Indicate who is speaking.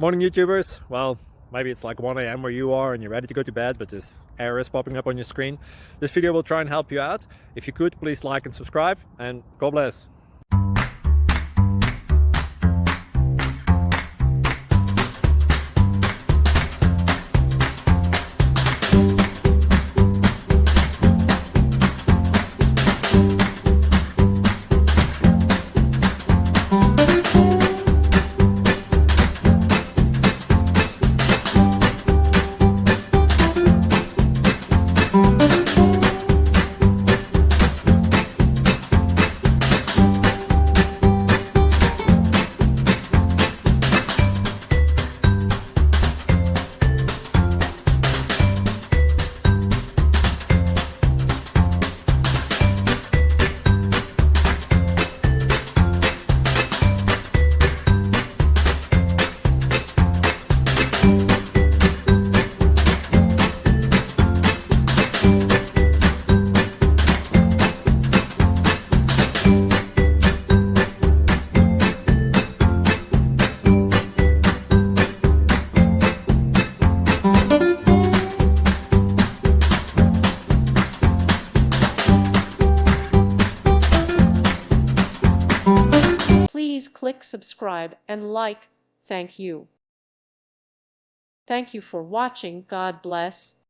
Speaker 1: Morning YouTubers. Well, maybe it's like 1 a.m. where you are and you're ready to go to bed, but this error is popping up on your screen. This video will try and help you out. If you could, please like and subscribe, and God bless.
Speaker 2: Please click subscribe and like. Thank you. Thank you for watching. God bless.